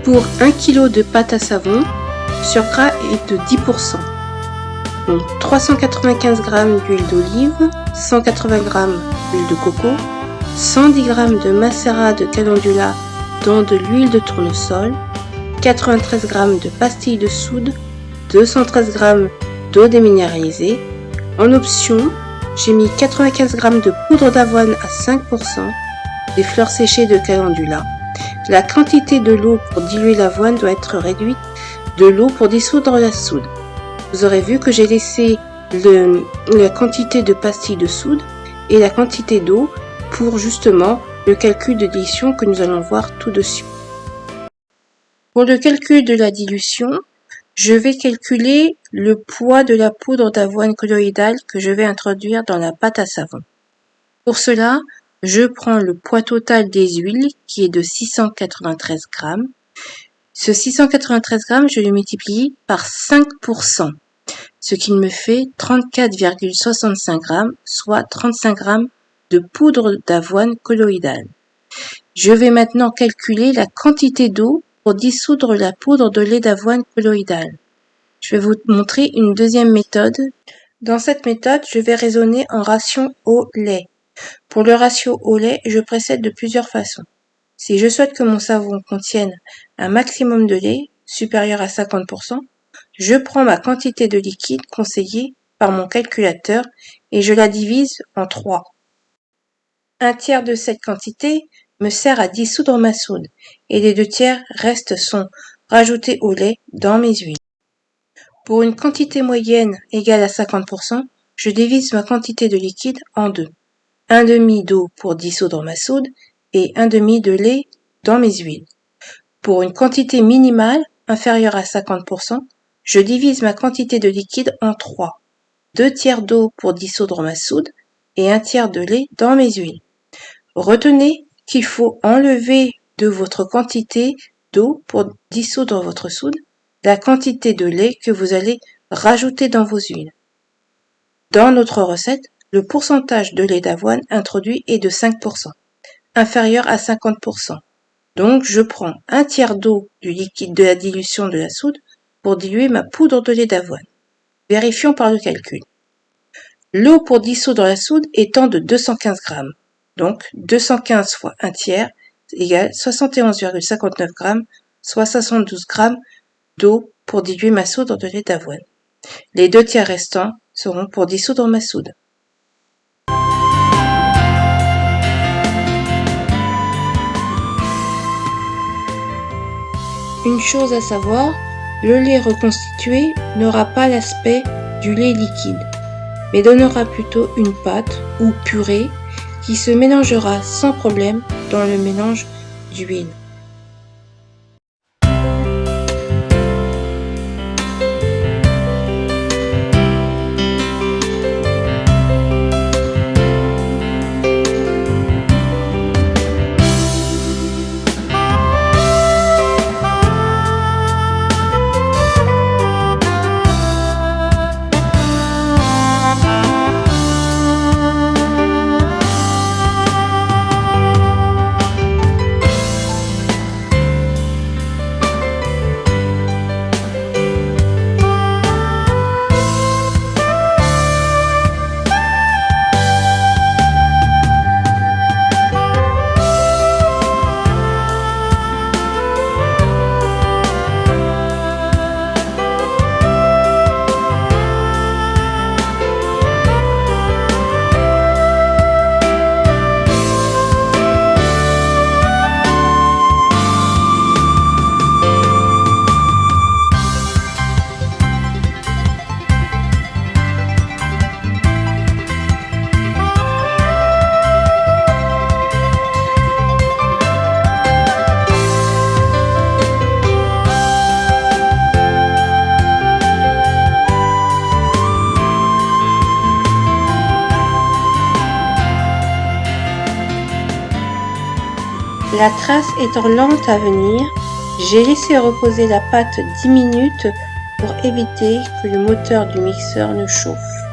Pour 1 kg de pâte à savon, le surgras est de 10%. Donc 395 g d'huile d'olive, 180 g d'huile de coco, 110 g de macérat de calendula dans de l'huile de tournesol, 93 g de pastilles de soude, 213 g d'eau déminéralisée. En option, j'ai mis 95 g de poudre d'avoine à 5%, des fleurs séchées de calendula. La quantité de l'eau pour diluer l'avoine doit être réduite de l'eau pour dissoudre la soude. Vous aurez vu que j'ai laissé la quantité de pastilles de soude et la quantité d'eau pour justement le calcul de dilution que nous allons voir tout de suite. Pour le calcul de la dilution, je vais calculer le poids de la poudre d'avoine colloïdale que je vais introduire dans la pâte à savon. Pour cela, je prends le poids total des huiles qui est de 693 g. Ce 693 g, je le multiplie par 5%, ce qui me fait 34,65 g, soit 35 g de poudre d'avoine colloïdale. Je vais maintenant calculer la quantité d'eau pour dissoudre la poudre de lait d'avoine colloïdale. Je vais vous montrer une deuxième méthode. Dans cette méthode, je vais raisonner en ration eau-lait. Pour le ratio eau-lait, je procède de plusieurs façons. Si je souhaite que mon savon contienne un maximum de lait, supérieur à 50%, je prends ma quantité de liquide conseillée par mon calculateur et je la divise en 3. Un tiers de cette quantité me sert à dissoudre ma soude et les 2 tiers restent sont rajoutés au lait dans mes huiles. Pour une quantité moyenne égale à 50%, je divise ma quantité de liquide en 2. 1,5 d'eau pour dissoudre ma soude et 1,5 de lait dans mes huiles. Pour une quantité minimale inférieure à 50%, je divise ma quantité de liquide en 3. 2 tiers d'eau pour dissoudre ma soude et 1 tiers de lait dans mes huiles. Retenez qu'il faut enlever de votre quantité d'eau pour dissoudre votre soude la quantité de lait que vous allez rajouter dans vos huiles. Dans notre recette, le pourcentage de lait d'avoine introduit est de 5%, inférieur à 50%. Donc, je prends 1 tiers d'eau du liquide de la dilution de la soude pour diluer ma poudre de lait d'avoine. Vérifions par le calcul. L'eau pour dissoudre la soude étant de 215 g. Donc, 215 fois 1 tiers égale 71,59 g, soit 72 g d'eau pour diluer ma soude de lait d'avoine. Les 2 tiers restants seront pour dissoudre ma soude. Une chose à savoir, le lait reconstitué n'aura pas l'aspect du lait liquide, mais donnera plutôt une pâte ou purée qui se mélangera sans problème dans le mélange d'huile. La trace étant lente à venir, j'ai laissé reposer la pâte 10 minutes pour éviter que le moteur du mixeur ne chauffe.